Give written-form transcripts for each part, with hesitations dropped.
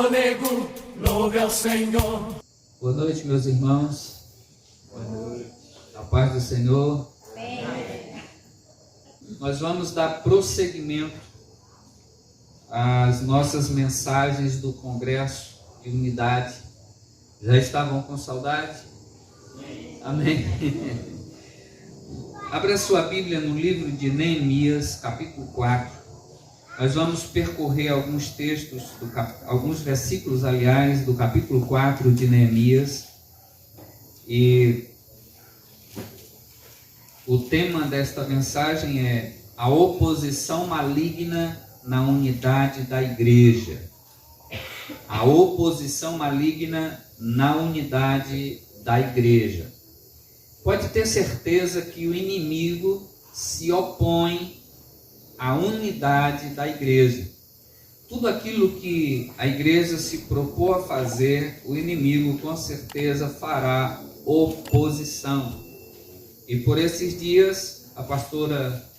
fôlego, louve ao Senhor. Boa noite, meus irmãos. Boa noite. A paz do Senhor. Amém. Nós vamos dar prosseguimento às nossas mensagens do Congresso de Unidade. Já estavam com saudade? Amém. Abra sua Bíblia no livro de Neemias, capítulo 4. Nós vamos percorrer alguns textos, alguns versículos, aliás, do capítulo 4 de Neemias. E o tema desta mensagem é a oposição maligna na unidade da igreja. A oposição maligna na unidade da igreja. Pode ter certeza que o inimigo se opõe à unidade da igreja. Tudo aquilo que a igreja se propôs a fazer, o inimigo com certeza fará oposição. E por esses dias a pastora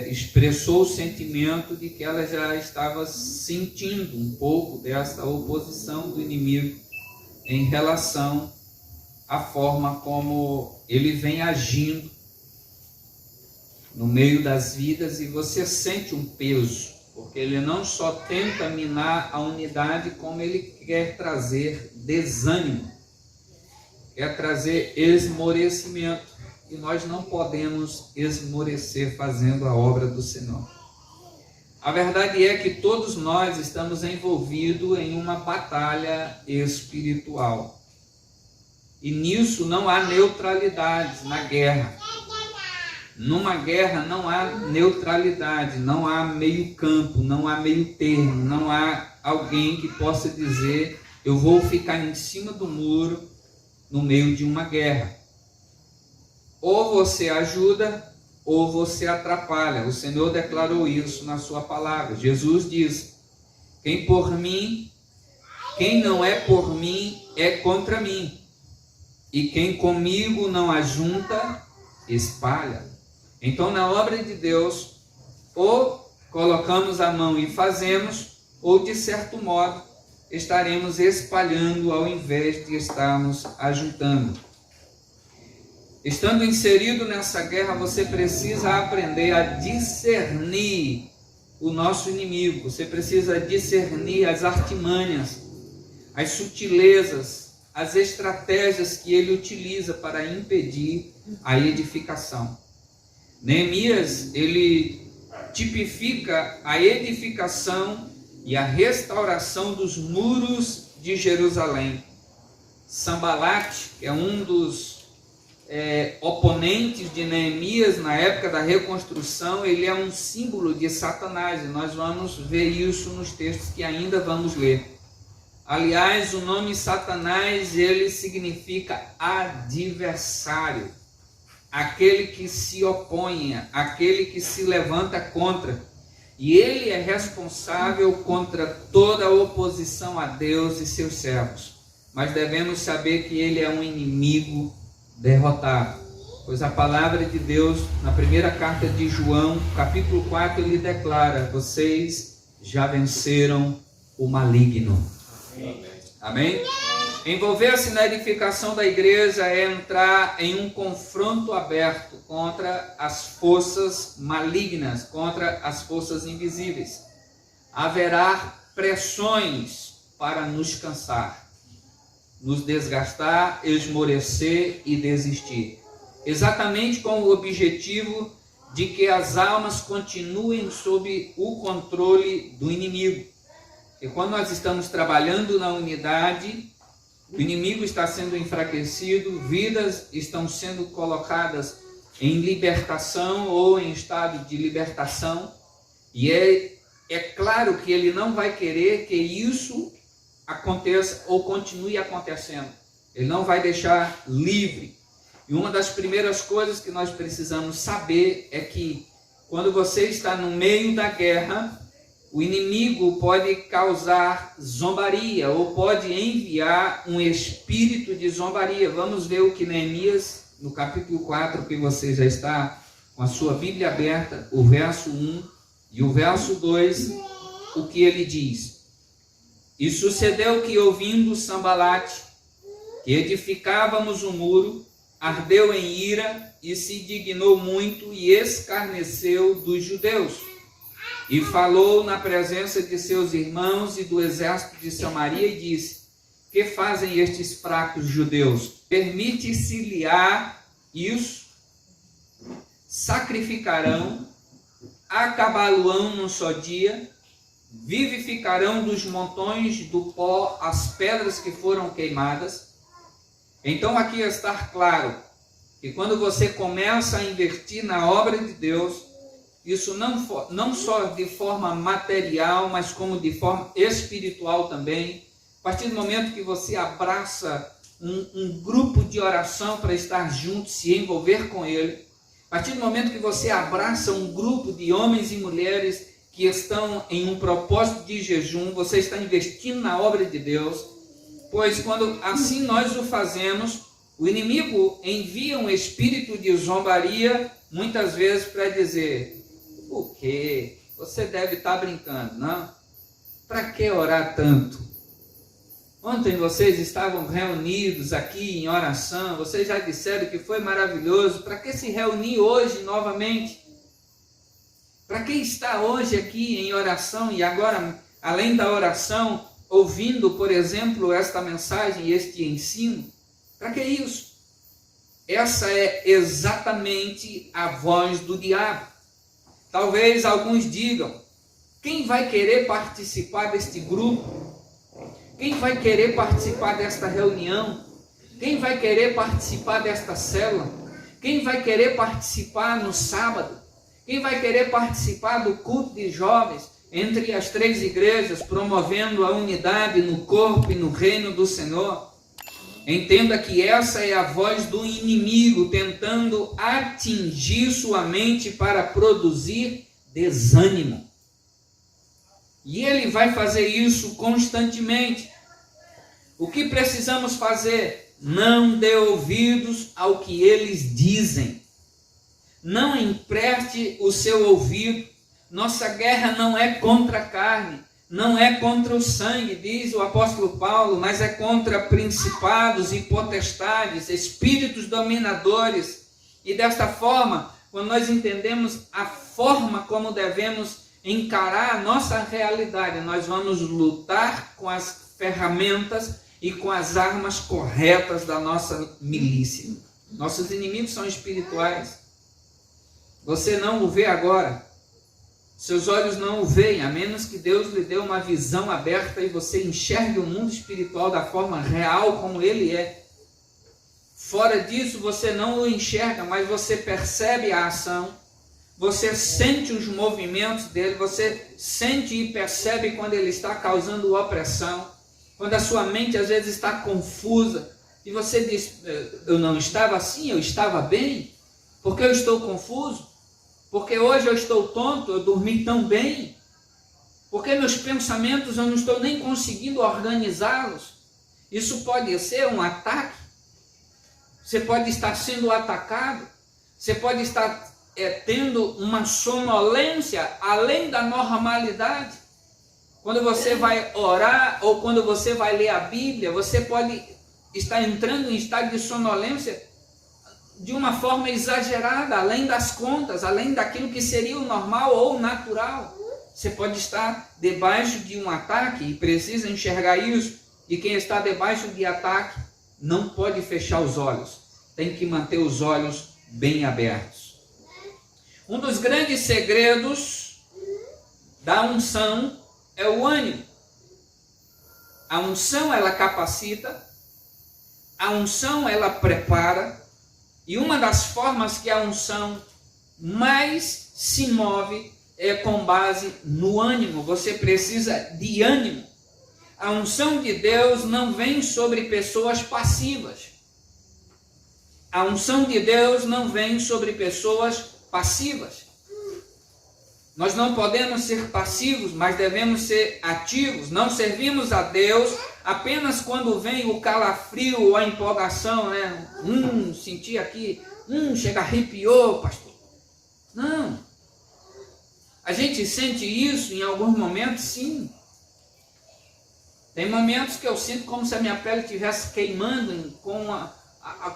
expressou o sentimento de que ela já estava sentindo um pouco dessa oposição do inimigo em relação à forma como ele vem agindo no meio das vidas, e você sente um peso, porque ele não só tenta minar a unidade, como ele quer trazer desânimo, quer trazer esmorecimento, e nós não podemos esmorecer fazendo a obra do Senhor. A verdade é que todos nós estamos envolvidos em uma batalha espiritual, e nisso não há neutralidade na guerra. Numa guerra não há neutralidade, não há meio campo, não há meio termo, não há alguém que possa dizer: eu vou ficar em cima do muro no meio de uma guerra. Ou você ajuda, ou você atrapalha. O Senhor declarou isso na sua palavra. Jesus diz: quem não é por mim, é contra mim. E quem comigo não ajunta, espalha. Então, na obra de Deus, ou colocamos a mão e fazemos, ou de certo modo estaremos espalhando ao invés de estarmos ajuntando. Estando inserido nessa guerra, você precisa aprender a discernir o nosso inimigo. Você precisa discernir as artimanhas, as sutilezas, as estratégias que ele utiliza para impedir a edificação. Neemias, ele tipifica a edificação e a restauração dos muros de Jerusalém. Sanbalate, que é um dos oponentes de Neemias na época da reconstrução, ele é um símbolo de Satanás, e nós vamos ver isso nos textos que ainda vamos ler. Aliás, o nome Satanás, ele significa adversário. Aquele que se opõe, aquele que se levanta contra. E ele é responsável contra toda a oposição a Deus e seus servos. Mas devemos saber que ele é um inimigo derrotado. Pois a palavra de Deus, na primeira carta de João, capítulo 4, ele declara: vocês já venceram o maligno. Amém? Amém? Envolver-se na edificação da igreja é entrar em um confronto aberto contra as forças malignas, contra as forças invisíveis. Haverá pressões para nos cansar, nos desgastar, esmorecer e desistir. Exatamente com o objetivo de que as almas continuem sob o controle do inimigo. E quando nós estamos trabalhando na unidade, o inimigo está sendo enfraquecido, vidas estão sendo colocadas em libertação ou em estado de libertação. E é claro que ele não vai querer que isso aconteça ou continue acontecendo. Ele não vai deixar livre. E uma das primeiras coisas que nós precisamos saber é que quando você está no meio da guerra, o inimigo pode causar zombaria ou pode enviar um espírito de zombaria. Vamos ver o que Neemias, no capítulo 4, que você já está com a sua Bíblia aberta, o verso 1 e o verso 2, o que ele diz. E sucedeu que, ouvindo Sambalate, que edificávamos o muro, ardeu em ira e se dignou muito e escarneceu dos judeus. E falou na presença de seus irmãos e do exército de Samaria e disse: que fazem estes fracos judeus? Permite-se-lhe-á isso? Sacrificarão, acabá-lo-ão num só dia, vivificarão dos montões do pó as pedras que foram queimadas. Então aqui está claro que quando você começa a investir na obra de Deus, isso não só de forma material, mas como de forma espiritual também. A partir do momento que você abraça um grupo de oração para estar junto, se envolver com ele, a partir do momento que você abraça um grupo de homens e mulheres que estão em um propósito de jejum, você está investindo na obra de Deus, pois quando assim nós o fazemos, o inimigo envia um espírito de zombaria, muitas vezes para dizer: o quê? Você deve estar brincando, não? Para que orar tanto? Ontem vocês estavam reunidos aqui em oração, vocês já disseram que foi maravilhoso, para que se reunir hoje novamente? Para quem está hoje aqui em oração e agora, além da oração, ouvindo, por exemplo, esta mensagem, este ensino? Para que isso? Essa é exatamente a voz do diabo. Talvez alguns digam: quem vai querer participar deste grupo? Quem vai querer participar desta reunião? Quem vai querer participar desta célula? Quem vai querer participar no sábado? Quem vai querer participar do culto de jovens entre as 3 igrejas, promovendo a unidade no corpo e no reino do Senhor? Entenda que essa é a voz do inimigo tentando atingir sua mente para produzir desânimo. E ele vai fazer isso constantemente. O que precisamos fazer? Não dê ouvidos ao que eles dizem. Não empreste o seu ouvido. Nossa guerra não é contra a carne, não é contra o sangue, diz o apóstolo Paulo, mas é contra principados e potestades, espíritos dominadores. E desta forma, quando nós entendemos a forma como devemos encarar a nossa realidade, nós vamos lutar com as ferramentas e com as armas corretas da nossa milícia. Nossos inimigos são espirituais. Você não o vê agora. Seus olhos não o veem, a menos que Deus lhe dê uma visão aberta e você enxergue o mundo espiritual da forma real como ele é. Fora disso, você não o enxerga, mas você percebe a ação, você sente os movimentos dele, você sente e percebe quando ele está causando opressão, quando a sua mente às vezes está confusa, e você diz: eu não estava assim, eu estava bem, porque eu estou confuso? Porque hoje eu estou tonto, eu dormi tão bem? Porque meus pensamentos eu não estou nem conseguindo organizá-los? Isso pode ser um ataque. Você pode estar sendo atacado. Você pode estar tendo uma sonolência além da normalidade. Quando você vai orar ou quando você vai ler a Bíblia, você pode estar entrando em estado de sonolência de uma forma exagerada, além das contas, além daquilo que seria o normal ou o natural. Você pode estar debaixo de um ataque e precisa enxergar isso. E quem está debaixo de ataque não pode fechar os olhos. Tem que manter os olhos bem abertos. Um dos grandes segredos da unção é o ânimo. A unção, ela capacita. A unção, ela prepara. E uma das formas que a unção mais se move é com base no ânimo. Você precisa de ânimo. A unção de Deus não vem sobre pessoas passivas. A unção de Deus não vem sobre pessoas passivas. Nós não podemos ser passivos, mas devemos ser ativos. Não servimos a Deus apenas quando vem o calafrio ou a empolgação, né? Senti aqui, chega, arrepiou, pastor. Não. A gente sente isso em alguns momentos, sim. Tem momentos que eu sinto como se a minha pele estivesse queimando,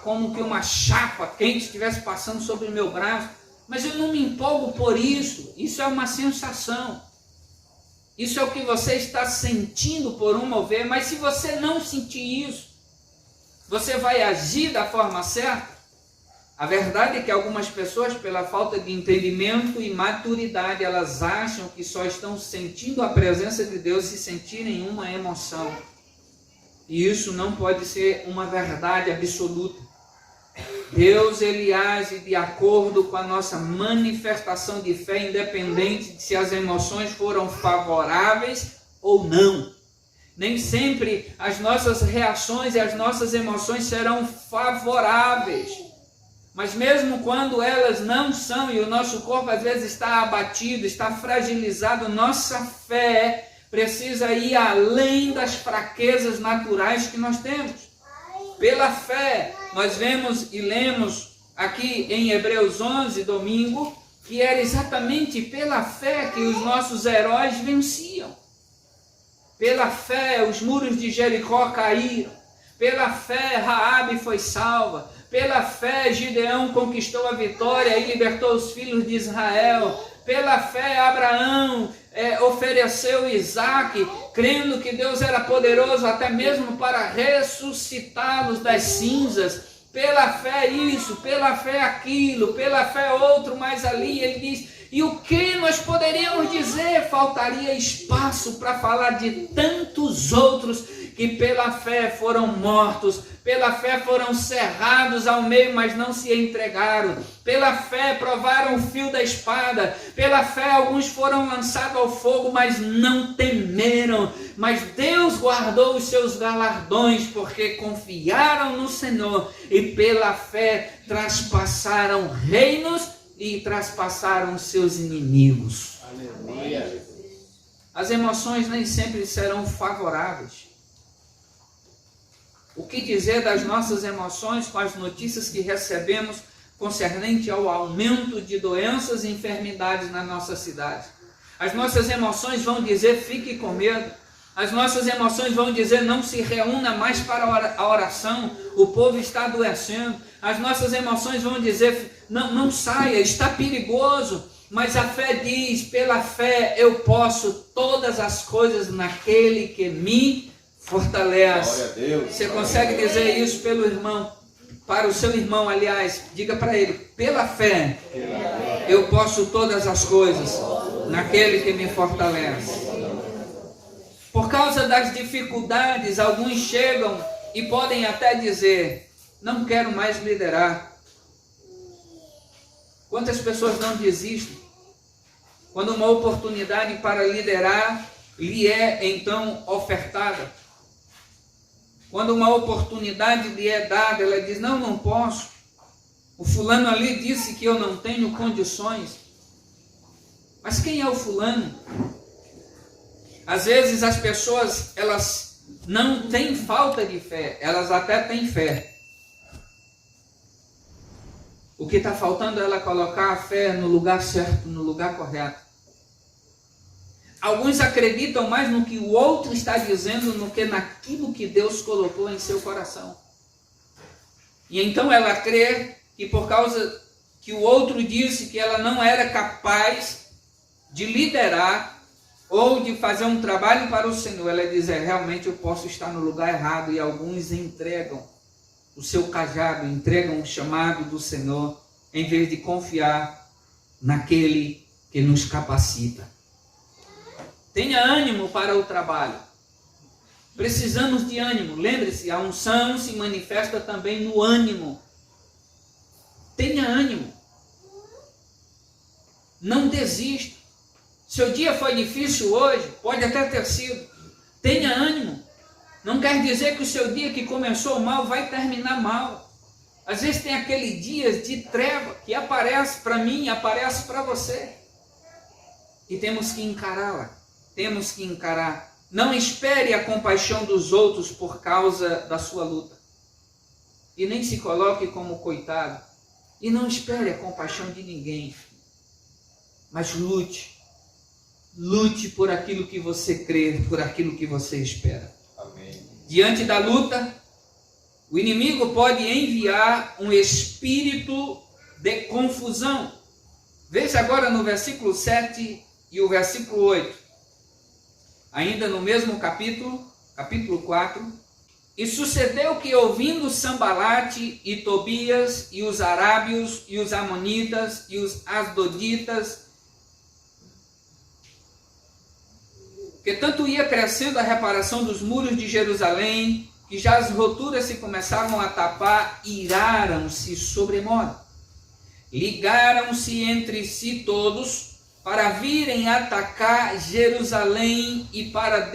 como que uma chapa quente estivesse passando sobre o meu braço. Mas eu não me empolgo por isso. Isso é uma sensação. Isso é o que você está sentindo por um mover. Mas se você não sentir isso, você vai agir da forma certa? A verdade é que algumas pessoas, pela falta de entendimento e maturidade, elas acham que só estão sentindo a presença de Deus se sentirem uma emoção. E isso não pode ser uma verdade absoluta. Deus, ele age de acordo com a nossa manifestação de fé, independente de se as emoções foram favoráveis ou não. Nem sempre as nossas reações e as nossas emoções serão favoráveis. Mas mesmo quando elas não são, e o nosso corpo às vezes está abatido, está fragilizado, nossa fé precisa ir além das fraquezas naturais que nós temos. Pela fé, nós vemos e lemos aqui em Hebreus 11, domingo, que era exatamente pela fé que os nossos heróis venciam. Pela fé, os muros de Jericó caíram. Pela fé, Raabe foi salva. Pela fé, Gideão conquistou a vitória e libertou os filhos de Israel. Pela fé, Abraão ofereceu Isaque, crendo que Deus era poderoso até mesmo para ressuscitá-los das cinzas. Pela fé isso, pela fé aquilo, pela fé outro, mais ali. Ele diz, e o que nós poderíamos dizer? Faltaria espaço para falar de tantos outros que pela fé foram mortos, pela fé foram cerrados ao meio, mas não se entregaram. Pela fé provaram o fio da espada. Pela fé alguns foram lançados ao fogo, mas não temeram. Mas Deus guardou os seus galardões, porque confiaram no Senhor. E pela fé traspassaram reinos e traspassaram seus inimigos. Aleluia. As emoções nem sempre serão favoráveis. O que dizer das nossas emoções com as notícias que recebemos concernente ao aumento de doenças e enfermidades na nossa cidade? As nossas emoções vão dizer, fique com medo. As nossas emoções vão dizer, não se reúna mais para a oração, o povo está adoecendo. As nossas emoções vão dizer, não saia, está perigoso. Mas a fé diz, pela fé eu posso todas as coisas naquele que me fortalece. Glória a Deus. Você consegue dizer isso pelo irmão, para o seu irmão, aliás, diga para ele, pela fé eu posso todas as coisas naquele que me fortalece. Por causa das dificuldades, alguns chegam e podem até dizer, não quero mais liderar. Quantas pessoas não desistem quando uma oportunidade para liderar lhe é então ofertada? Quando uma oportunidade lhe é dada, ela diz, não posso. O fulano ali disse que eu não tenho condições. Mas quem é o fulano? Às vezes as pessoas, elas não têm falta de fé, elas até têm fé. O que está faltando é ela colocar a fé no lugar certo, no lugar correto. Alguns acreditam mais no que o outro está dizendo do que naquilo que Deus colocou em seu coração. E então ela crê que por causa que o outro disse que ela não era capaz de liderar ou de fazer um trabalho para o Senhor, ela diz, realmente eu posso estar no lugar errado. E alguns entregam o seu cajado, entregam o chamado do Senhor, em vez de confiar naquele que nos capacita. Tenha ânimo para o trabalho. Precisamos de ânimo. Lembre-se, a unção se manifesta também no ânimo. Tenha ânimo. Não desista. Seu dia foi difícil hoje, pode até ter sido. Tenha ânimo. Não quer dizer que o seu dia que começou mal vai terminar mal. Às vezes tem aquele dia de treva que aparece para mim, aparece para você. E temos que encará-la. Temos que encarar. Não espere a compaixão dos outros por causa da sua luta. E nem se coloque como coitado. E não espere a compaixão de ninguém. Mas lute. Lute por aquilo que você crê, por aquilo que você espera. Diante da luta, o inimigo pode enviar um espírito de confusão. Veja agora no versículo 7 e o versículo 8. Ainda no mesmo capítulo 4. E sucedeu que, ouvindo Sambalate e Tobias e os arábios e os amonitas e os asdoditas, que tanto ia crescendo a reparação dos muros de Jerusalém, que já as roturas se começavam a tapar, iraram-se sobremodo. Ligaram-se entre si todos para virem atacar Jerusalém e para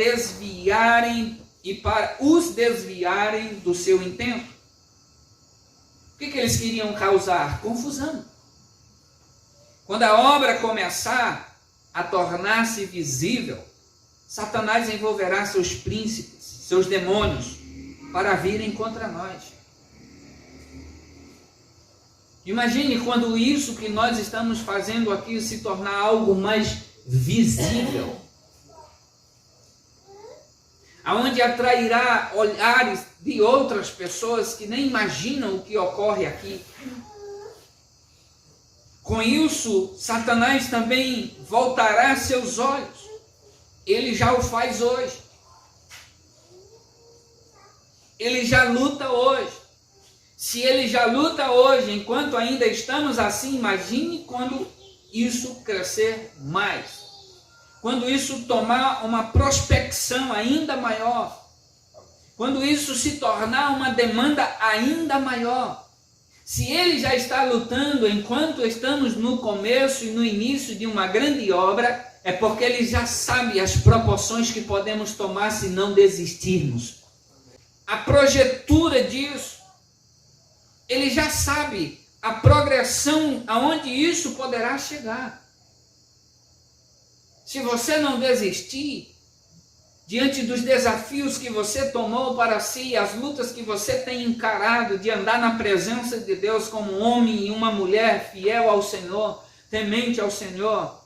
os desviarem do seu intento. O que eles queriam causar? Confusão. Quando a obra começar a tornar-se visível, Satanás envolverá seus príncipes, seus demônios, para virem contra nós. Imagine quando isso que nós estamos fazendo aqui se tornar algo mais visível, aonde atrairá olhares de outras pessoas que nem imaginam o que ocorre aqui. Com isso, Satanás também voltará seus olhos. Ele já o faz hoje. Ele já luta hoje. Se ele já luta hoje, enquanto ainda estamos assim, imagine quando isso crescer mais. Quando isso tomar uma prospecção ainda maior. Quando isso se tornar uma demanda ainda maior. Se ele já está lutando enquanto estamos no começo e no início de uma grande obra, é porque ele já sabe as proporções que podemos tomar se não desistirmos. A projetura disso, ele já sabe a progressão aonde isso poderá chegar. Se você não desistir, diante dos desafios que você tomou para si, as lutas que você tem encarado de andar na presença de Deus como um homem e uma mulher fiel ao Senhor, temente ao Senhor,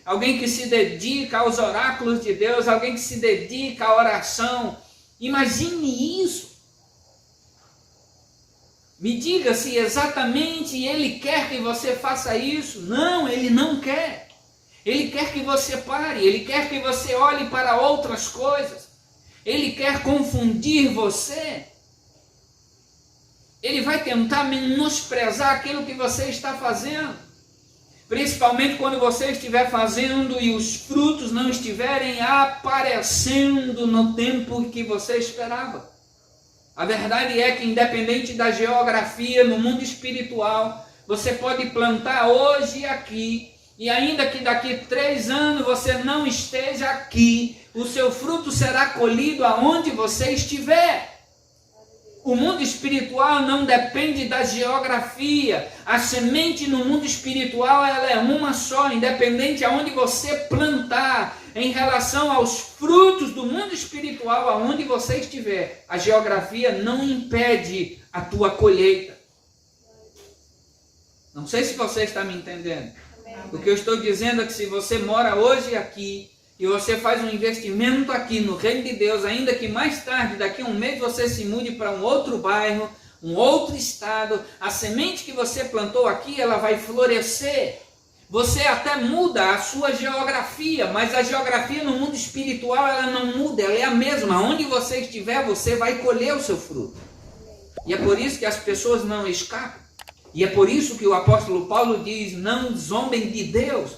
alguém que se dedica aos oráculos de Deus, alguém que se dedica à oração, imagine isso. Me diga se exatamente ele quer que você faça isso. Não, ele não quer. Ele quer que você pare, ele quer que você olhe para outras coisas. Ele quer confundir você. Ele vai tentar menosprezar aquilo que você está fazendo. Principalmente quando você estiver fazendo e os frutos não estiverem aparecendo no tempo que você esperava. A verdade é que, independente da geografia, no mundo espiritual, você pode plantar hoje aqui, e ainda que daqui 3 anos você não esteja aqui, o seu fruto será colhido aonde você estiver. O mundo espiritual não depende da geografia. A semente no mundo espiritual ela é uma só, independente aonde você plantar. Em relação aos frutos do mundo espiritual, aonde você estiver, a geografia não impede a tua colheita. Não sei se você está me entendendo. O que eu estou dizendo é que se você mora hoje aqui, e você faz um investimento aqui no reino de Deus, ainda que mais tarde, daqui a um mês, você se mude para um outro bairro, um outro estado, a semente que você plantou aqui, ela vai florescer. Você até muda a sua geografia, mas a geografia no mundo espiritual, ela não muda, ela é a mesma. Onde você estiver, você vai colher o seu fruto. E é por isso que as pessoas não escapam. E é por isso que o apóstolo Paulo diz, não zombem de Deus.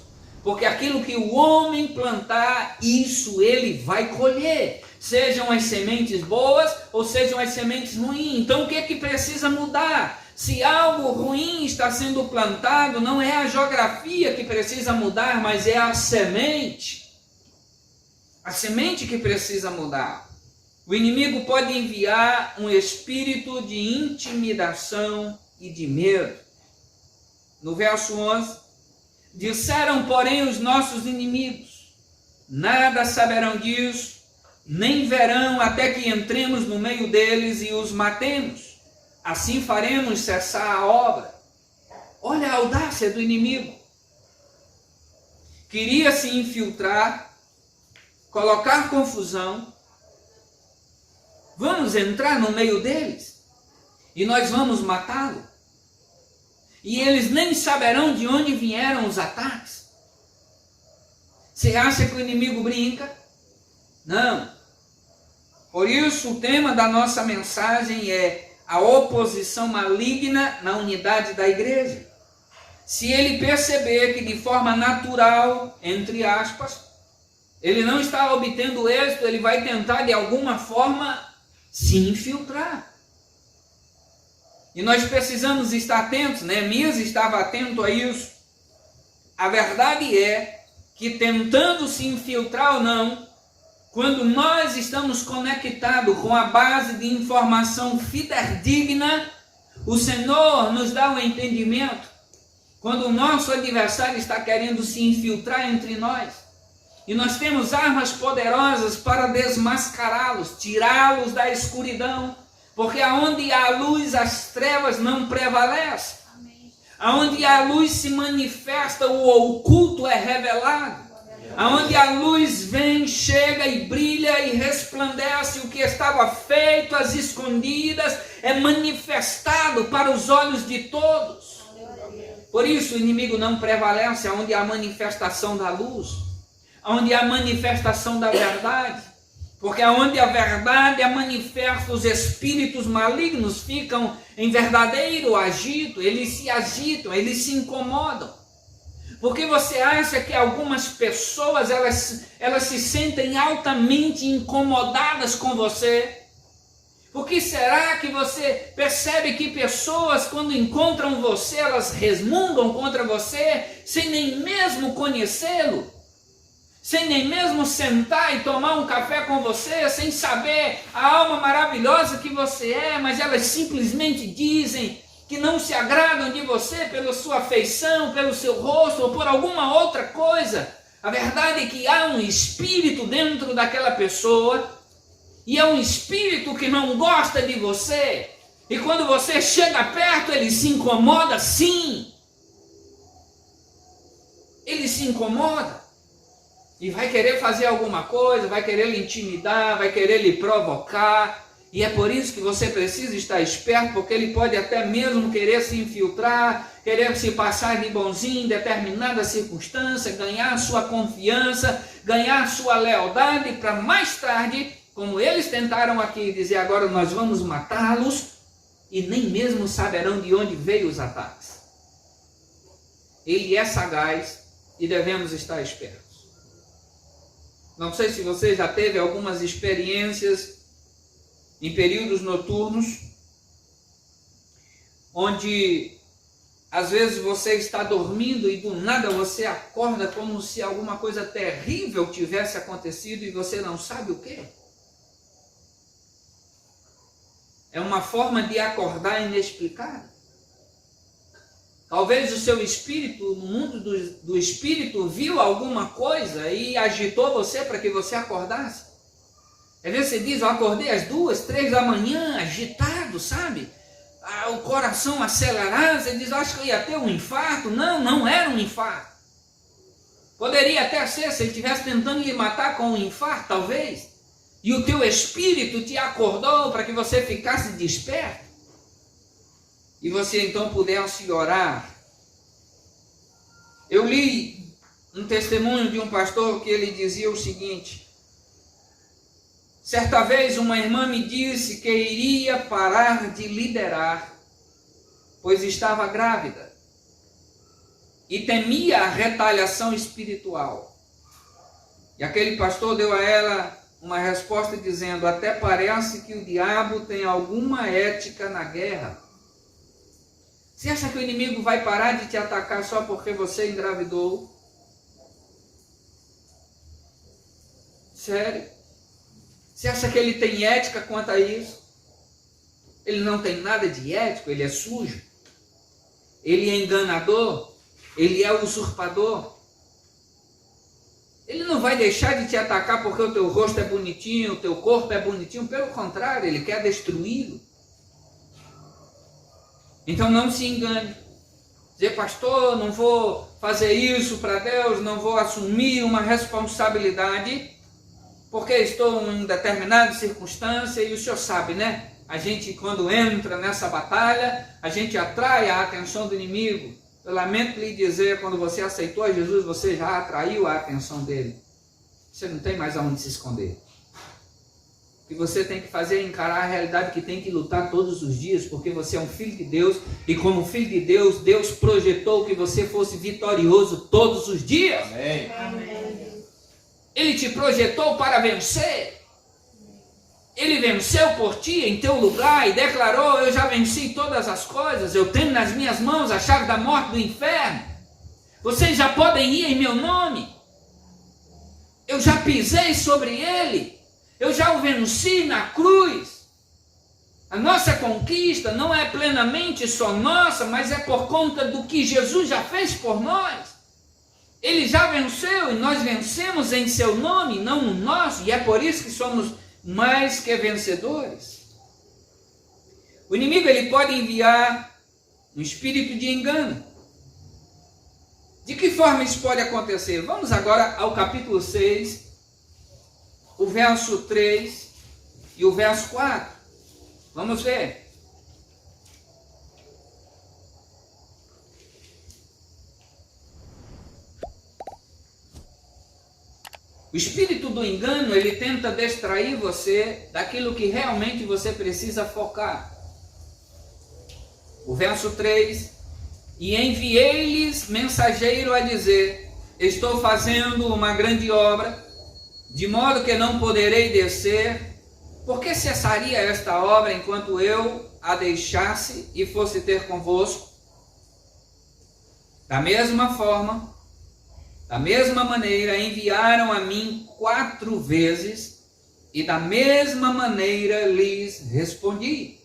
Porque aquilo que o homem plantar, isso ele vai colher. Sejam as sementes boas ou sejam as sementes ruins. Então o que é que precisa mudar? Se algo ruim está sendo plantado, não é a geografia que precisa mudar, mas é a semente. A semente que precisa mudar. O inimigo pode enviar um espírito de intimidação e de medo. No verso 11. Disseram, porém, os nossos inimigos, nada saberão disso, nem verão até que entremos no meio deles e os matemos. Assim faremos cessar a obra. Olha a audácia do inimigo. Queria se infiltrar, colocar confusão, vamos entrar no meio deles e nós vamos matá-lo. E eles nem saberão de onde vieram os ataques. Você acha que o inimigo brinca? Não. Por isso o tema da nossa mensagem é a oposição maligna na unidade da igreja. Se ele perceber que de forma natural, entre aspas, ele não está obtendo êxito, ele vai tentar de alguma forma se infiltrar. E nós precisamos estar atentos, Neemias estava atento a isso. A verdade é que tentando se infiltrar ou não, quando nós estamos conectados com a base de informação fidedigna, o Senhor nos dá um entendimento. Quando o nosso adversário está querendo se infiltrar entre nós, e nós temos armas poderosas para desmascará-los, tirá-los da escuridão, porque aonde há luz, as trevas não prevalecem. Aonde a luz se manifesta, o oculto é revelado. Aonde a luz vem, chega e brilha e resplandece, o que estava feito às escondidas é manifestado para os olhos de todos. Por isso o inimigo não prevalece aonde há manifestação da luz, aonde há manifestação da verdade. Porque onde a verdade é manifesta, os espíritos malignos ficam em verdadeiro agito, eles se agitam, eles se incomodam. Porque você acha que algumas pessoas, elas se sentem altamente incomodadas com você? Por que será que você percebe que pessoas, quando encontram você, elas resmungam contra você, sem nem mesmo conhecê-lo? Sem nem mesmo sentar e tomar um café com você, sem saber a alma maravilhosa que você é, mas elas simplesmente dizem que não se agradam de você pela sua feição, pelo seu rosto ou por alguma outra coisa. A verdade é que há um espírito dentro daquela pessoa, e é um espírito que não gosta de você, e quando você chega perto ele se incomoda, sim. Ele se incomoda. E vai querer fazer alguma coisa, vai querer lhe intimidar, vai querer lhe provocar. E é por isso que você precisa estar esperto, porque ele pode até mesmo querer se infiltrar, querer se passar de bonzinho em determinada circunstância, ganhar sua confiança, ganhar sua lealdade, para mais tarde, como eles tentaram aqui, dizer agora nós vamos matá-los, e nem mesmo saberão de onde veio os ataques. Ele é sagaz e devemos estar espertos. Não sei se você já teve algumas experiências em períodos noturnos, onde às vezes você está dormindo e do nada você acorda como se alguma coisa terrível tivesse acontecido e você não sabe o que. É uma forma de acordar inexplicável. Talvez o seu espírito, no mundo do espírito, viu alguma coisa e agitou você para que você acordasse. Às vezes você diz, eu acordei às 2, 3 da manhã, agitado, sabe? O coração acelerado, você diz, acho que eu ia ter um infarto. Não, não era um infarto. Poderia até ser, se ele estivesse tentando lhe matar com um infarto, talvez. E o teu espírito te acordou para que você ficasse desperto. E você então pudesse orar. Eu li um testemunho de um pastor que ele dizia o seguinte: certa vez uma irmã me disse que iria parar de liderar, pois estava grávida e temia a retaliação espiritual. E aquele pastor deu a ela uma resposta dizendo: até parece que o diabo tem alguma ética na guerra. Você acha que o inimigo vai parar de te atacar só porque você engravidou? Sério? Você acha que ele tem ética quanto a isso? Ele não tem nada de ético, ele é sujo. Ele é enganador, ele é usurpador. Ele não vai deixar de te atacar porque o teu rosto é bonitinho, o teu corpo é bonitinho. Pelo contrário, ele quer destruí-lo. Então não se engane. Dizer, pastor, não vou fazer isso para Deus, não vou assumir uma responsabilidade. porque estou em determinada circunstância, e o senhor sabe, né? A gente, quando entra nessa batalha, a gente atrai a atenção do inimigo. Eu lamento lhe dizer, quando você aceitou a Jesus, você já atraiu a atenção dele. Você não tem mais aonde se esconder. O que você tem que fazer é encarar a realidade que tem que lutar todos os dias, porque você é um filho de Deus, e como filho de Deus, Deus projetou que você fosse vitorioso todos os dias. Amém. Amém. Ele te projetou para vencer. Ele venceu por ti em teu lugar e declarou: eu já venci todas as coisas, eu tenho nas minhas mãos a chave da morte e do inferno. Vocês já podem ir em meu nome. Eu já pisei sobre ele. Eu já o venci na cruz. A nossa conquista não é plenamente só nossa, mas é por conta do que Jesus já fez por nós. Ele já venceu e nós vencemos em seu nome, não no nosso, e é por isso que somos mais que vencedores. O inimigo, ele pode enviar um espírito de engano. De que forma isso pode acontecer? Vamos agora ao capítulo 6, o verso 3 e o verso 4. Vamos ver. O espírito do engano, ele tenta distrair você daquilo que realmente você precisa focar. O verso 3: e enviei-lhes mensageiro a dizer: estou fazendo uma grande obra, de modo que não poderei descer. Por que cessaria esta obra enquanto eu a deixasse e fosse ter convosco? Da mesma forma, da mesma maneira, enviaram a mim 4 vezes, e da mesma maneira lhes respondi.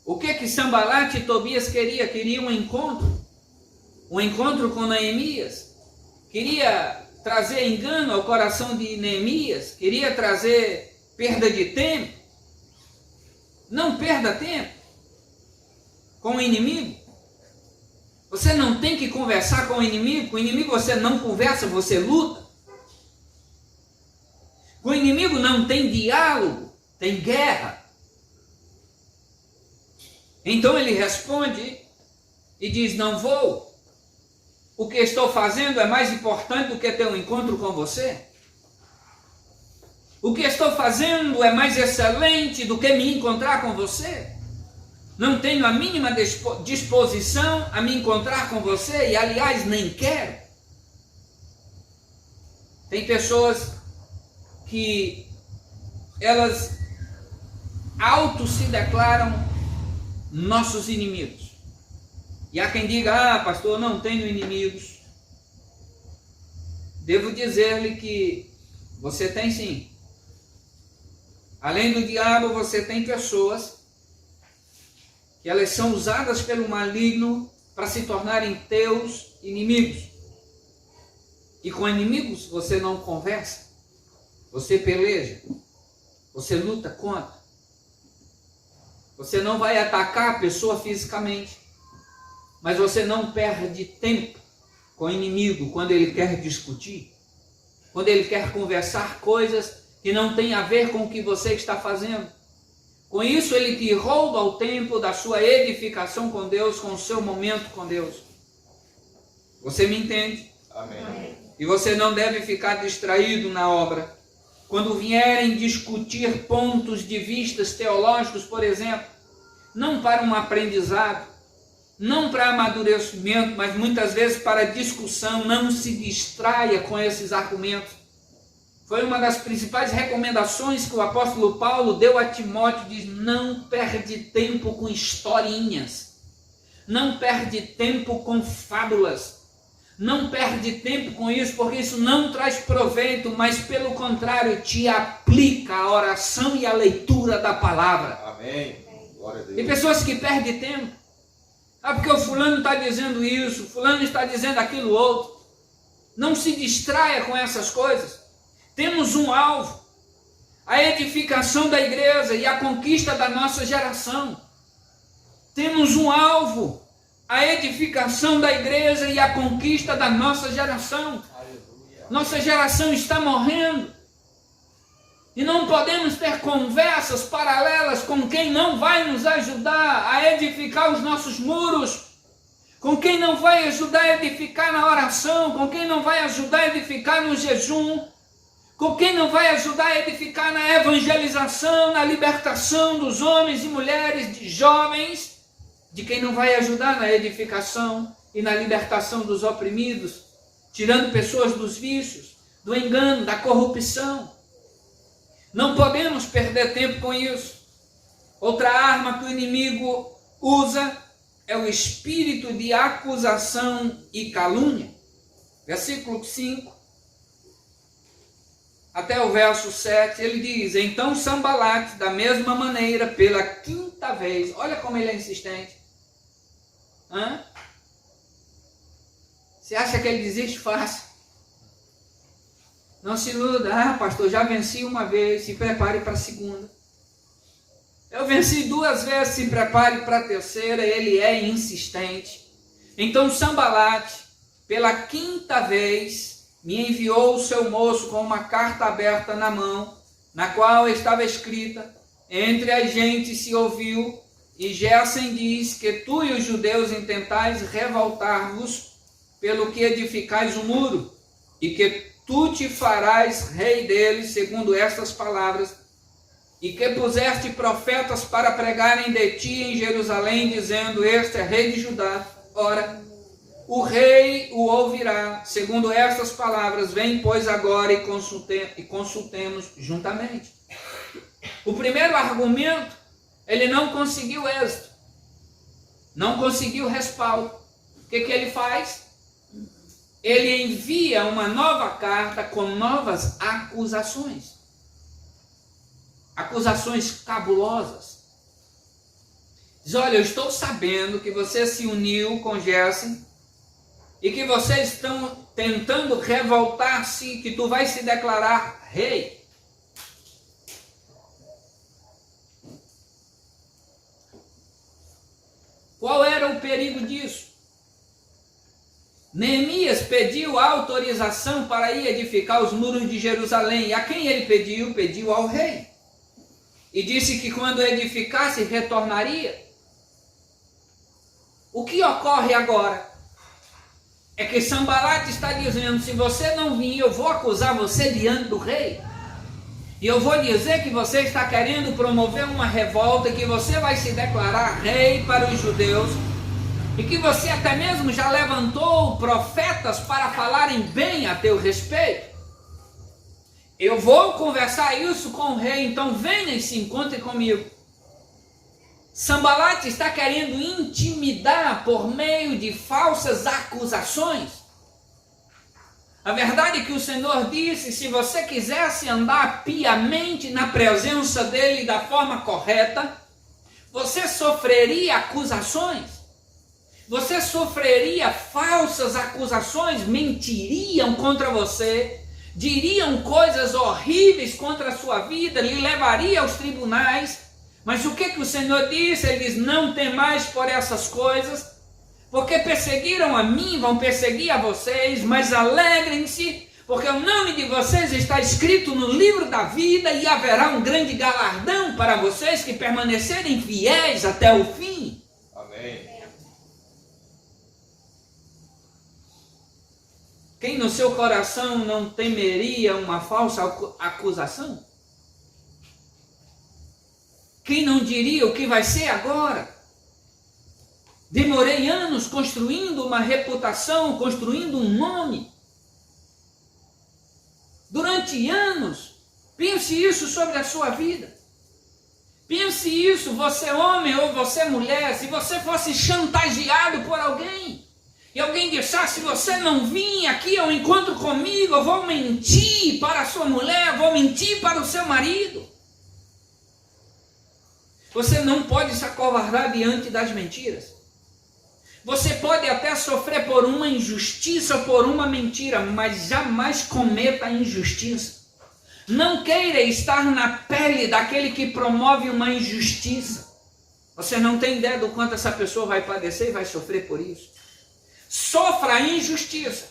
O que Sanbalate e Tobias queria? Queria um encontro com Neemias, queria trazer engano ao coração de Neemias, queria trazer perda de tempo. Não perda tempo com o inimigo. Você não tem que conversar com o inimigo você não conversa, você luta. Com o inimigo não tem diálogo, tem guerra. Então ele responde e diz: não vou. O que estou fazendo é mais importante do que ter um encontro com você. O que estou fazendo é mais excelente do que me encontrar com você. Não tenho a mínima disposição a me encontrar com você, e aliás nem quero. Tem pessoas que elas se declaram nossos inimigos. E há quem diga: ah, pastor, eu não tenho inimigos. Devo dizer-lhe que você tem sim. Além do diabo, você tem pessoas que elas são usadas pelo maligno para se tornarem teus inimigos. E com inimigos você não conversa, você peleja, você luta contra. Você não vai atacar a pessoa fisicamente, mas você não perde tempo com o inimigo quando ele quer discutir, quando ele quer conversar coisas que não têm a ver com o que você está fazendo. Com isso ele te rouba o tempo da sua edificação com Deus, com o seu momento com Deus. Você me entende? Amém. E você não deve ficar distraído na obra. Quando vierem discutir pontos de vistas teológicos, por exemplo, não para um aprendizado, não para amadurecimento, mas muitas vezes para discussão, não se distraia com esses argumentos. Foi uma das principais recomendações que o apóstolo Paulo deu a Timóteo: diz: não perde tempo com historinhas, não perde tempo com fábulas, não perde tempo com isso, porque isso não traz proveito, mas pelo contrário, te aplica a oração e a leitura da palavra. Amém. Glória a Deus. Tem pessoas que perdem tempo. Ah, porque o fulano está dizendo isso, fulano está dizendo aquilo outro. Não se distraia com essas coisas. Temos um alvo: a edificação da igreja e a conquista da nossa geração. Temos um alvo: a edificação da igreja e a conquista da nossa geração. Aleluia. Nossa geração está morrendo. E não podemos ter conversas paralelas com quem não vai nos ajudar a edificar os nossos muros, com quem não vai ajudar a edificar na oração, com quem não vai ajudar a edificar no jejum, com quem não vai ajudar a edificar na evangelização, na libertação dos homens e mulheres, de jovens, de quem não vai ajudar na edificação e na libertação dos oprimidos, tirando pessoas dos vícios, do engano, da corrupção. Não podemos perder tempo com isso. Outra arma que o inimigo usa é o espírito de acusação e calúnia. Versículo 5 até o verso 7, ele diz: então Sambalate, da mesma maneira, pela quinta vez, olha como ele é insistente. Você acha que ele desiste fácil? Não se iluda. Pastor, já venci uma vez, se prepare para a segunda. Eu venci 2 vezes, se prepare para a terceira. Ele é insistente. Então Sambalate, pela quinta vez, me enviou o seu moço com uma carta aberta na mão, na qual estava escrita: entre as gentes se ouviu, e Gesem diz que tu e os judeus intentais revoltar-vos pelo que edificais o muro, e que tu te farás rei deles, segundo estas palavras, e que puseste profetas para pregarem de ti em Jerusalém, dizendo: este é rei de Judá. Ora, o rei o ouvirá, segundo estas palavras. Vem, pois, agora e consultemos juntamente. O primeiro argumento, ele não conseguiu êxito, não conseguiu respaldo. O que ele faz? Ele envia uma nova carta com novas acusações. Acusações cabulosas. Diz: olha, eu estou sabendo que você se uniu com Gesem e que vocês estão tentando revoltar-se, que tu vais se declarar rei. Qual era o perigo disso? Neemias pediu autorização para ir edificar os muros de Jerusalém. E a quem ele pediu? Pediu ao rei. E disse que quando edificasse, retornaria. O que ocorre agora? É que Sambalate está dizendo: se você não vir, eu vou acusar você diante do rei. E eu vou dizer que você está querendo promover uma revolta, que você vai se declarar rei para os judeus, e que você até mesmo já levantou profetas para falarem bem a teu respeito. Eu vou conversar isso com o rei, então venha e se encontre comigo. Sambalate está querendo intimidar por meio de falsas acusações. A verdade é que o Senhor disse: se você quisesse andar piamente na presença dele da forma correta, você sofreria acusações. Você sofreria falsas acusações, mentiriam contra você, diriam coisas horríveis contra a sua vida, lhe levaria aos tribunais. Mas o que o Senhor disse? Ele diz: não temais por essas coisas, porque perseguiram a mim, vão perseguir a vocês, mas alegrem-se, porque o nome de vocês está escrito no livro da vida, e haverá um grande galardão para vocês que permanecerem fiéis até o fim. Amém. Quem no seu coração não temeria uma falsa acusação? Quem não diria o que vai ser agora? Demorei anos construindo uma reputação, construindo um nome. Durante anos. Pense isso sobre a sua vida. Pense isso, você homem ou você mulher, se você fosse chantageado por alguém, e alguém dissesse: se você não vir aqui ao encontro comigo, eu vou mentir para a sua mulher, vou mentir para o seu marido. Você não pode se acovardar diante das mentiras. Você pode até sofrer por uma injustiça ou por uma mentira, mas jamais cometa a injustiça. Não queira estar na pele daquele que promove uma injustiça. Você não tem ideia do quanto essa pessoa vai padecer e vai sofrer por isso. Sofra a injustiça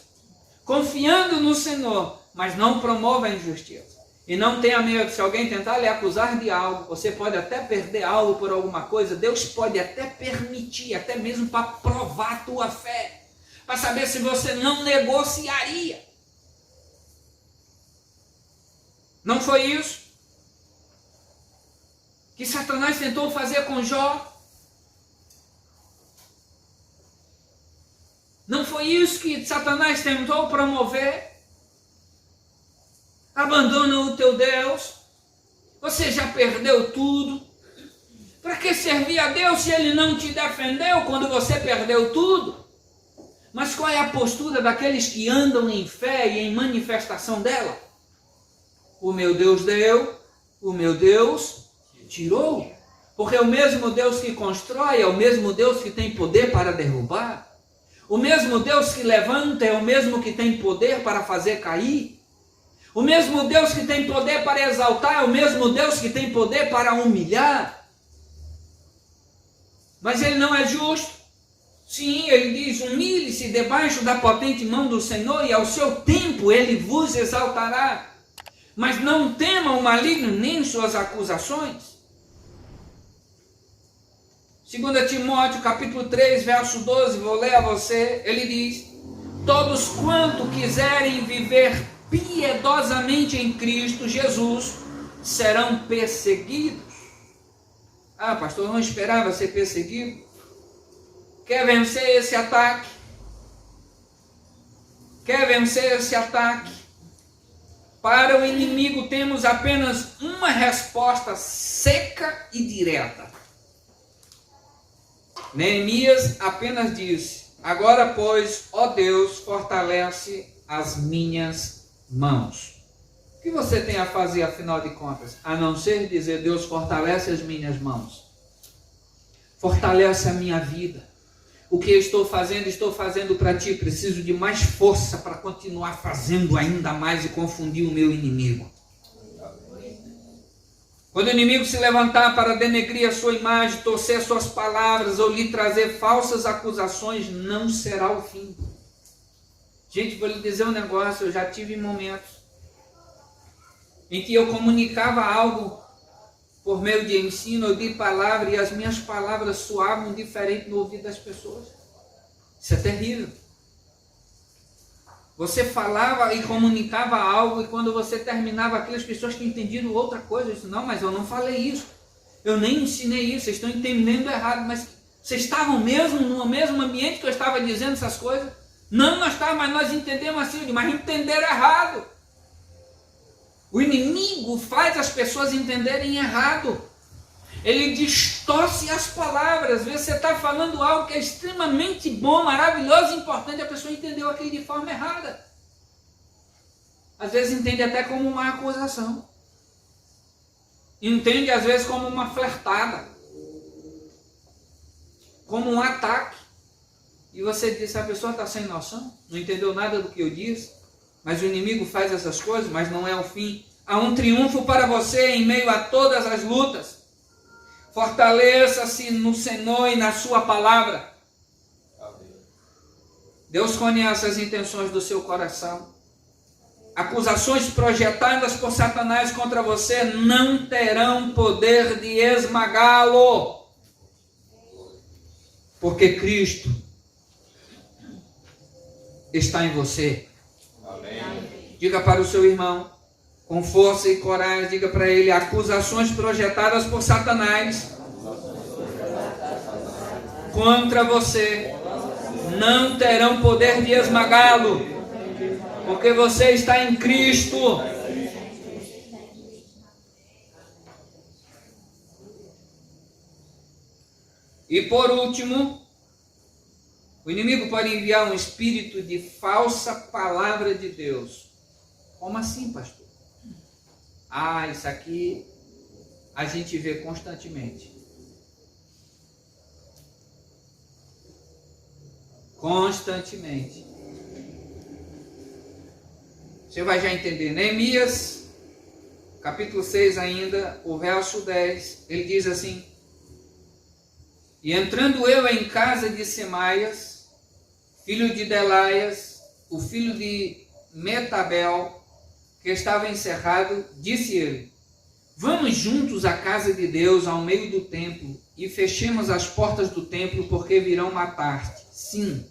confiando no Senhor, mas não promova a injustiça. E não tenha medo, se alguém tentar lhe acusar de algo, você pode até perder algo por alguma coisa, Deus pode até permitir, até mesmo para provar a tua fé, para saber se você não negociaria. Não foi isso que Satanás tentou fazer com Jó? Não foi isso que Satanás tentou promover? Abandona o teu Deus. Você já perdeu tudo. Para que servir a Deus se Ele não te defendeu quando você perdeu tudo? Mas qual é a postura daqueles que andam em fé e em manifestação dela? O meu Deus deu, o meu Deus tirou. Porque o mesmo Deus que constrói é o mesmo Deus que tem poder para derrubar. O mesmo Deus que levanta é o mesmo que tem poder para fazer cair. O mesmo Deus que tem poder para exaltar é o mesmo Deus que tem poder para humilhar. Mas Ele não é justo. Sim, Ele diz, humilhe-se debaixo da potente mão do Senhor e ao seu tempo Ele vos exaltará. Mas não temam o maligno nem suas acusações. 2 Timóteo capítulo 3, verso 12, vou ler a você, ele diz, todos quanto quiserem viver piedosamente em Cristo Jesus, serão perseguidos. Ah, pastor, eu não esperava ser perseguido. Quer vencer esse ataque? Quer vencer esse ataque? Para o inimigo temos apenas uma resposta seca e direta. Neemias apenas disse, agora pois, ó Deus, fortalece as minhas mãos. O que você tem a fazer afinal de contas? A não ser dizer, Deus, fortalece as minhas mãos. Fortalece a minha vida. O que eu estou fazendo para ti. Preciso de mais força para continuar fazendo ainda mais e confundir o meu inimigo. Quando o inimigo se levantar para denegrir a sua imagem, torcer suas palavras ou lhe trazer falsas acusações, não será o fim. Gente, vou lhe dizer um negócio, eu já tive momentos em que eu comunicava algo por meio de ensino ou de palavra e as minhas palavras soavam diferente no ouvido das pessoas. Isso é terrível. Você falava e comunicava algo e quando você terminava aquilo, as pessoas que entendiam outra coisa. Eu disse, não, mas eu não falei isso. Eu nem ensinei isso, vocês estão entendendo errado. Mas vocês estavam mesmo no mesmo ambiente que eu estava dizendo essas coisas? Não, nós estávamos, mas nós entendemos assim, mas entenderam errado. O inimigo faz as pessoas entenderem errado. Ele distorce as palavras. Às vezes você está falando algo que é extremamente bom, maravilhoso, importante, a pessoa entendeu aquilo de forma errada. Às vezes entende até como uma acusação. Entende às vezes como uma flertada. Como um ataque. E você diz, a pessoa está sem noção, não entendeu nada do que eu disse. Mas o inimigo faz essas coisas, mas não é o fim. Há um triunfo para você em meio a todas as lutas. Fortaleça-se no Senhor e na sua palavra. Deus conhece as intenções do seu coração. Acusações projetadas por Satanás contra você não terão poder de esmagá-lo. Porque Cristo está em você. Amém. Diga para o seu irmão, com força e coragem, diga para ele, acusações projetadas por Satanás contra você não terão poder de esmagá-lo, porque você está em Cristo. E por último, o inimigo pode enviar um espírito de falsa palavra de Deus. Como assim, pastor? Ah, isso aqui a gente vê constantemente. Constantemente. Você vai já entender. Neemias, capítulo 6 ainda, o verso 10, ele diz assim, e entrando eu em casa de Semaias, filho de Delaias, o filho de Metabel, que estava encerrado, disse ele: vamos juntos à casa de Deus, ao meio do templo, e fechemos as portas do templo, porque virão matar-te. Sim,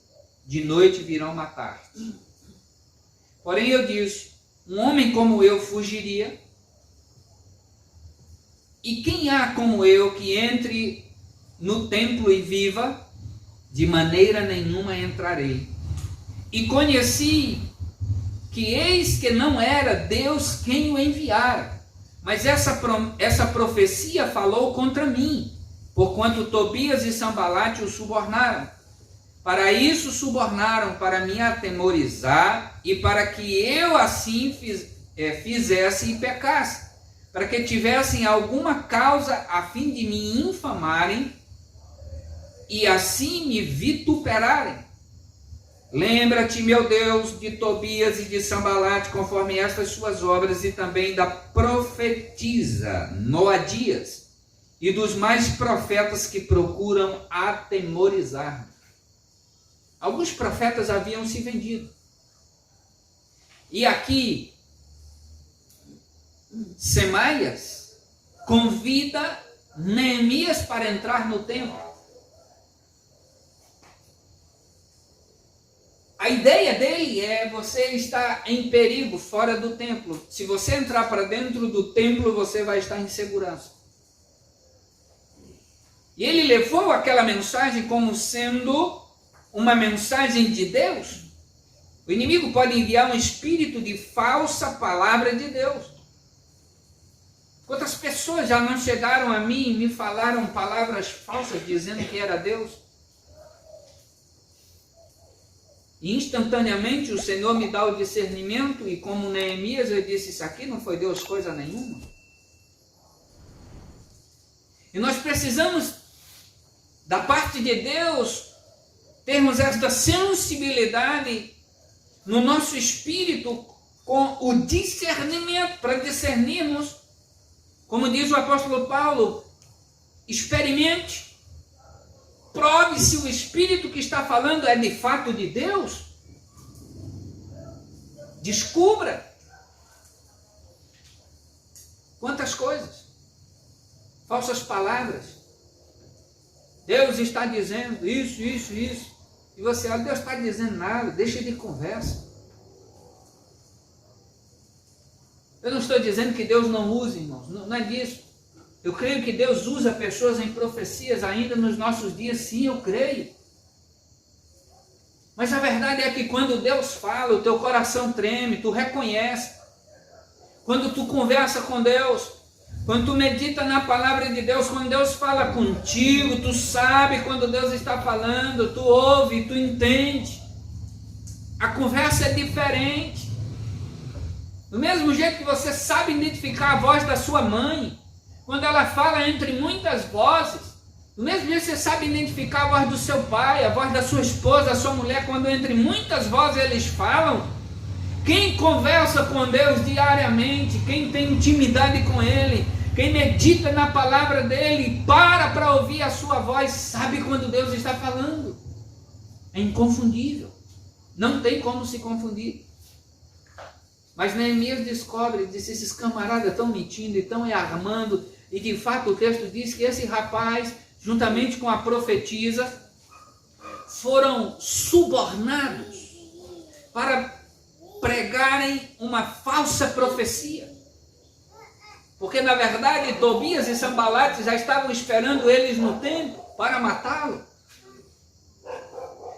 de noite virão matar-te. Porém eu disse: um homem como eu fugiria? E quem há como eu que entre no templo e viva? De maneira nenhuma entrarei. E conheci que eis que não era Deus quem o enviara, mas essa profecia falou contra mim, porquanto Tobias e Sambalate o subornaram. Para isso subornaram, para me atemorizar e para que eu assim fizesse e pecasse, para que tivessem alguma causa a fim de me infamarem e assim me vituperarem. Lembra-te, meu Deus, de Tobias e de Sambalate, conforme estas suas obras, e também da profetisa Noadias, e dos mais profetas que procuram atemorizar-me. Alguns profetas haviam se vendido. E aqui, Semaias convida Neemias para entrar no templo. A ideia dele é: você está em perigo fora do templo. Se você entrar para dentro do templo, você vai estar em segurança. E ele levou aquela mensagem como sendo uma mensagem de Deus. O inimigo pode enviar um espírito de falsa palavra de Deus. Quantas pessoas já não chegaram a mim e me falaram palavras falsas dizendo que era Deus? E instantaneamente o Senhor me dá o discernimento, e como Neemias eu disse: isso aqui não foi Deus coisa nenhuma. E nós precisamos, da parte de Deus, termos esta sensibilidade no nosso espírito com o discernimento, para discernirmos, como diz o apóstolo Paulo: experimente. Prove se o Espírito que está falando é de fato de Deus. Descubra. Quantas coisas. Falsas palavras. Deus está dizendo isso, isso, isso. E você olha: Deus está dizendo nada, deixa de conversa. Eu não estou dizendo que Deus não use, irmãos, não é disso. Eu creio que Deus usa pessoas em profecias ainda nos nossos dias, sim, eu creio. Mas a verdade é que quando Deus fala, o teu coração treme, tu reconhece. Quando tu conversa com Deus, quando tu medita na palavra de Deus, quando Deus fala contigo, tu sabe quando Deus está falando, tu ouve, tu entende. A conversa é diferente. Do mesmo jeito que você sabe identificar a voz da sua mãe, quando ela fala entre muitas vozes, do mesmo jeito você sabe identificar a voz do seu pai, a voz da sua esposa, da sua mulher, quando entre muitas vozes eles falam. Quem conversa com Deus diariamente, quem tem intimidade com Ele, quem medita na palavra dEle, para ouvir a sua voz, sabe quando Deus está falando. É inconfundível, não tem como se confundir. Mas Neemias descobre, diz: esses camaradas estão mentindo e estão armando. E de fato o texto diz que esse rapaz, juntamente com a profetisa, foram subornados para pregarem uma falsa profecia. Porque na verdade Tobias e Sambalate já estavam esperando eles no templo para matá-lo.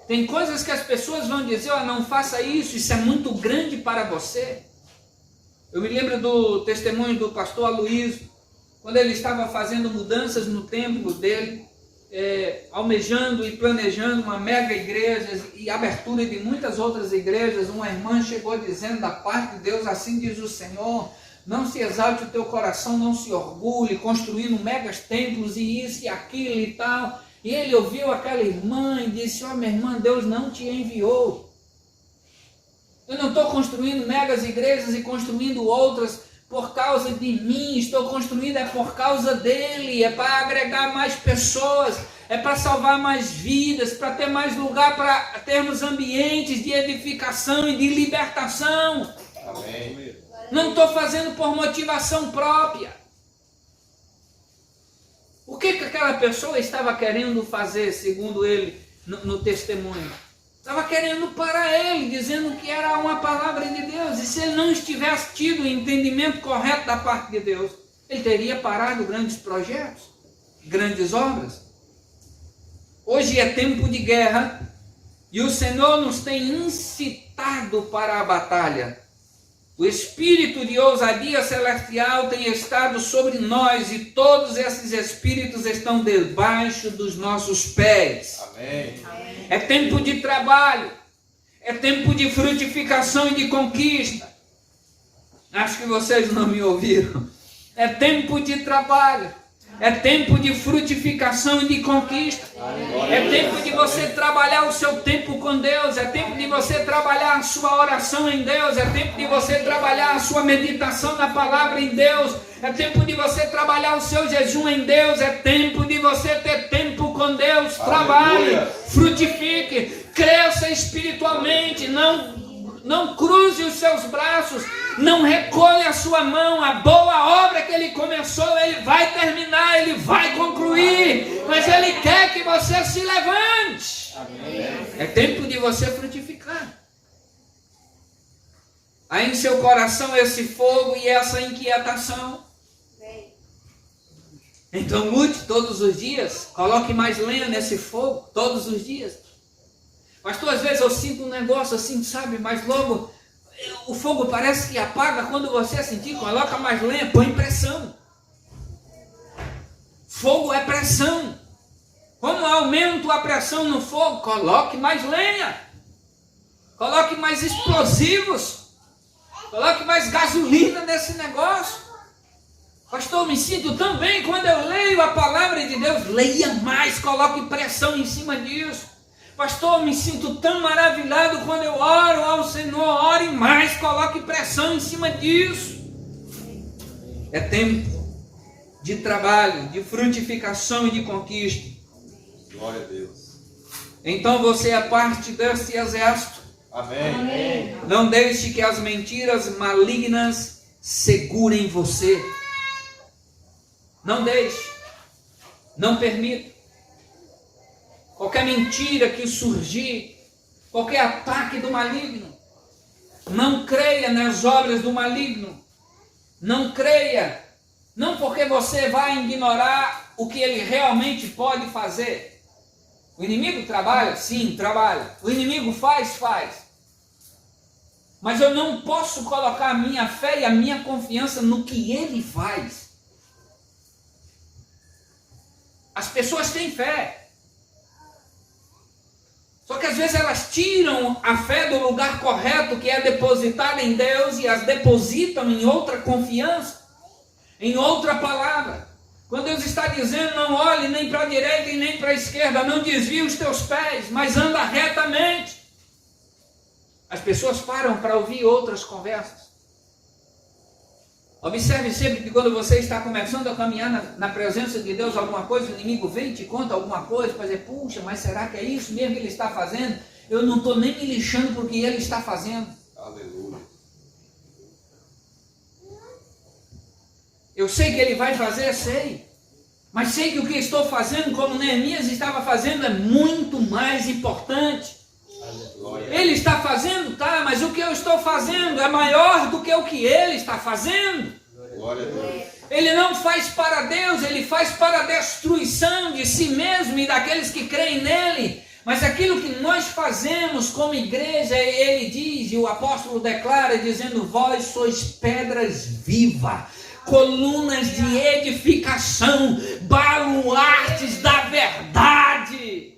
Tem coisas que as pessoas vão dizer: oh, não faça isso, isso é muito grande para você. Eu me lembro do testemunho do pastor Aloysio, quando ele estava fazendo mudanças no templo dele, almejando e planejando uma mega igreja e abertura de muitas outras igrejas. Uma irmã chegou dizendo da parte de Deus: assim diz o Senhor, não se exalte o teu coração, não se orgulhe, construindo megas templos e isso e aquilo e tal. E ele ouviu aquela irmã e disse: ó, minha irmã, Deus não te enviou. Eu não estou construindo megas igrejas e construindo outras por causa de mim, estou construindo é por causa dele, é para agregar mais pessoas, é para salvar mais vidas, para ter mais lugar, para termos ambientes de edificação e de libertação. Amém. Não estou fazendo por motivação própria. O que aquela pessoa estava querendo fazer, segundo ele, no testemunho? Estava querendo parar ele, dizendo que era uma palavra de Deus. E se ele não estivesse tido o entendimento correto da parte de Deus, ele teria parado grandes projetos, grandes obras. Hoje é tempo de guerra e o Senhor nos tem incitado para a batalha. O espírito de ousadia celestial tem estado sobre nós e todos esses espíritos estão debaixo dos nossos pés. Amém. É tempo de trabalho, é tempo de frutificação e de conquista. Acho que vocês não me ouviram. É tempo de trabalho, é tempo de frutificação e de conquista. É tempo de você trabalhar o seu tempo com Deus, é tempo de você trabalhar a sua oração em Deus, é tempo de você trabalhar a sua meditação na palavra em Deus, é tempo de você trabalhar o seu jejum em Deus, é tempo de você ter tempo com Deus. Trabalhe, frutifique, cresça espiritualmente, não cruze os seus braços, não recolhe a sua mão. A boa obra que ele começou, ele vai terminar, ele vai concluir, mas ele quer que você se levante. Amém. É tempo de você frutificar. Há em seu coração esse fogo e essa inquietação. Então lute todos os dias, coloque mais lenha nesse fogo todos os dias. Pastor, às vezes eu sinto um negócio assim, sabe, mas logo o fogo parece que apaga. Quando você sentir, coloca mais lenha, põe pressão. Fogo é pressão. Quando aumenta a pressão no fogo, coloque mais lenha, coloque mais explosivos, coloque mais gasolina nesse negócio. Pastor, me sinto tão bem quando eu leio a palavra de Deus. Leia mais, coloque pressão em cima disso. Pastor, me sinto tão maravilhado quando eu oro ao Senhor. Ore mais, coloque pressão em cima disso. É tempo de trabalho, de frutificação e de conquista. Glória a Deus. Então você é parte desse exército. Amém. Amém. Não deixe que as mentiras malignas segurem você. Não deixe. Não permita. Qualquer mentira que surgir, qualquer ataque do maligno, não creia nas obras do maligno. Não creia. Não porque você vai ignorar o que ele realmente pode fazer. O inimigo trabalha? Sim, trabalha. O inimigo faz? Mas eu não posso colocar a minha fé e a minha confiança no que ele faz. As pessoas têm fé. Só que às vezes elas tiram a fé do lugar correto, que é depositada em Deus, e as depositam em outra confiança, em outra palavra. Quando Deus está dizendo, não olhe nem para a direita e nem para a esquerda, não desvie os teus pés, mas anda retamente. As pessoas param para ouvir outras conversas. Observe sempre que quando você está começando a caminhar na presença de Deus, alguma coisa, o inimigo vem e te conta alguma coisa, para dizer, puxa, mas será que é isso mesmo que ele está fazendo? Eu não estou nem me lixando porque ele está fazendo. Aleluia. Eu sei que ele vai fazer, sei. Mas sei que o que estou fazendo, como Neemias estava fazendo, é muito mais importante. Ele está fazendo, tá, mas o que eu estou fazendo é maior do que o que ele está fazendo. Glória a Deus. Ele não faz para Deus, ele faz para a destruição de si mesmo e daqueles que creem nele. Mas aquilo que nós fazemos como igreja, ele diz, e o apóstolo declara, dizendo, vós sois pedras vivas, colunas de edificação, baluartes da verdade.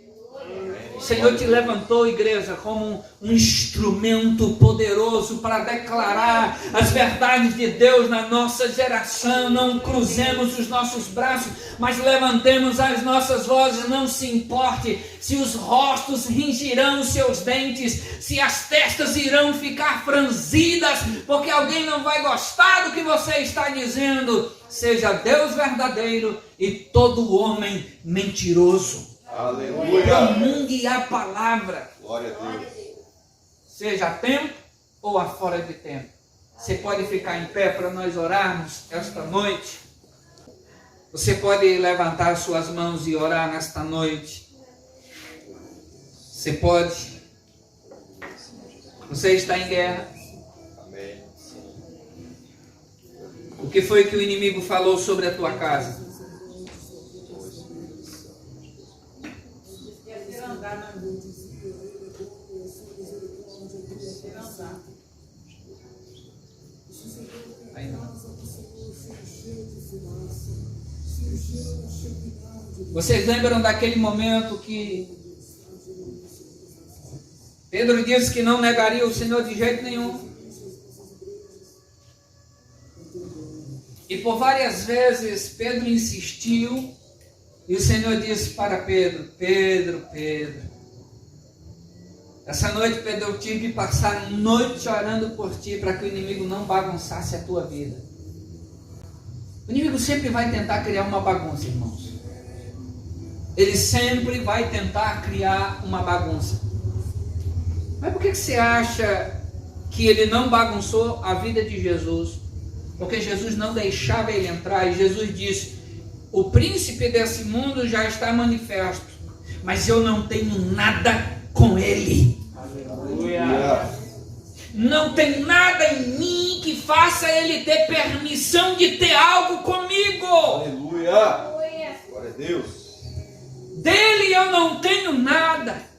O Senhor te levantou, igreja, como um instrumento poderoso para declarar as verdades de Deus na nossa geração. Não cruzemos os nossos braços, mas levantemos as nossas vozes. Não se importe se os rostos ringirão os seus dentes, se as testas irão ficar franzidas, porque alguém não vai gostar do que você está dizendo. Seja Deus verdadeiro e todo homem mentiroso. Aleluia. Comungue a palavra, Glória a Deus. seja a tempo ou a fora de tempo. Você pode ficar em pé para nós orarmos esta noite. Você pode levantar suas mãos e orar nesta noite. Você pode. Você está em guerra. Amém. O que foi que o inimigo falou sobre a tua casa? Aí não. Vocês lembram daquele momento que Pedro disse que não negaria o Senhor de jeito nenhum? E por várias vezes Pedro insistiu, e o Senhor disse para Pedro: Pedro, essa noite, Pedro, eu tive que passar a noite orando por ti, para que o inimigo não bagunçasse a tua vida. O inimigo sempre vai tentar criar uma bagunça, irmãos. Ele sempre vai tentar criar uma bagunça. Mas por que você acha que ele não bagunçou a vida de Jesus? Porque Jesus não deixava ele entrar, e Jesus disse: o príncipe desse mundo já está manifesto, mas eu não tenho nada com ele. Aleluia. Não tem nada em mim que faça ele ter permissão de ter algo comigo. Aleluia. Glória a Deus. Dele eu não tenho nada.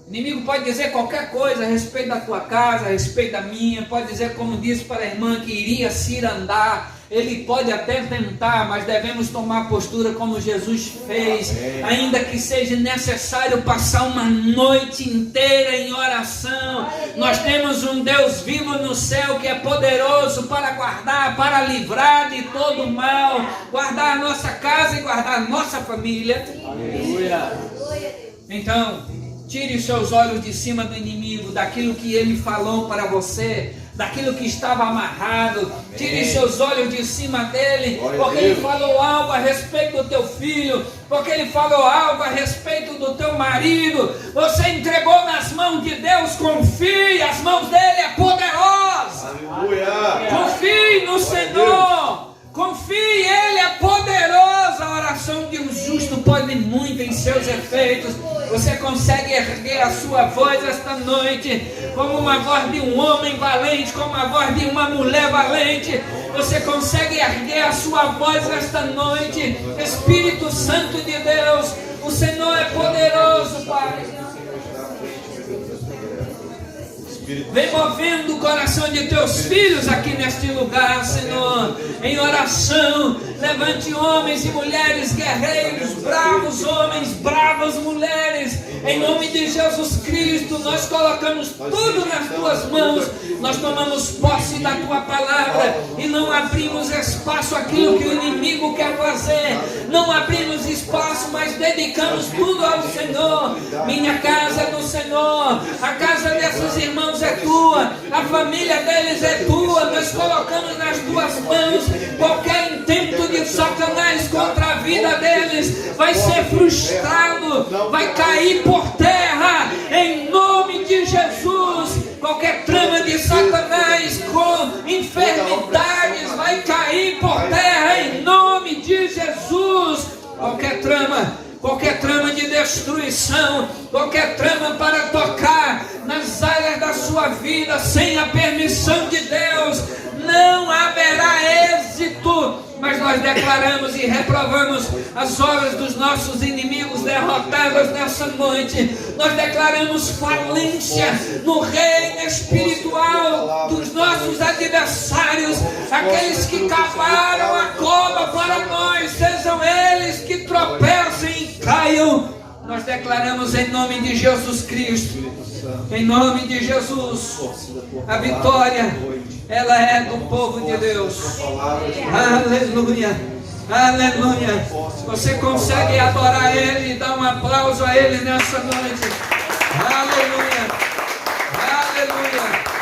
O inimigo pode dizer qualquer coisa a respeito da tua casa, a respeito da minha. Pode dizer, como disse para a irmã, que iria cirandar. Ele pode até tentar, mas devemos tomar postura como Jesus fez. Amém. Ainda que seja necessário passar uma noite inteira em oração. Nós temos um Deus vivo no céu que é poderoso para guardar, para livrar de todo mal, guardar a nossa casa e guardar a nossa família. Aleluia. Então, tire os seus olhos de cima do inimigo, daquilo que ele falou para você, daquilo que estava amarrado. Amém. Tire seus olhos de cima dele, Glória porque ele falou algo a respeito do teu filho, porque ele falou algo a respeito do teu marido. Você entregou nas mãos de Deus, confie, as mãos dele é poderosa. Aleluia. Confie no Senhor, confie, ele é poderoso. A oração de um justo pode muito em seus efeitos. Você consegue erguer a sua voz esta noite como uma voz de um homem valente, como a voz de uma mulher valente. Você consegue erguer a sua voz esta noite. Espírito Santo de Deus, o Senhor é poderoso, Pai. Vem movendo o coração de teus filhos aqui neste lugar, Senhor, em oração. Levante homens e mulheres guerreiros, bravos homens, bravas mulheres. Em nome de Jesus Cristo, nós colocamos tudo nas tuas mãos. Nós tomamos posse da tua palavra e não abrimos espaço àquilo que o inimigo quer fazer. Não abrimos espaço, mas dedicamos tudo ao Senhor. Minha casa é do Senhor, a casa desses irmãos é tua, a família deles é tua. Nós colocamos nas tuas mãos. Qualquer intento de Satanás contra a vida deles vai ser frustrado, vai cair por terra, em nome de Jesus. Qualquer trama de Satanás com enfermidades vai cair por terra, em nome de Jesus. Qualquer trama de destruição, qualquer trama para tocar nas áreas da sua vida sem a permissão de Deus, não haverá êxito. Mas nós declaramos e reprovamos as obras dos nossos inimigos derrotados nessa noite. Nós declaramos falência no reino espiritual dos nossos adversários. Aqueles que cavaram a cova para nós, sejam eles que tropecem e caiam Nós declaramos em nome de Jesus Cristo, em nome de Jesus, a vitória, ela é do povo de Deus. Aleluia, aleluia. Você consegue adorar Ele e dar um aplauso a Ele nessa noite? Aleluia, aleluia.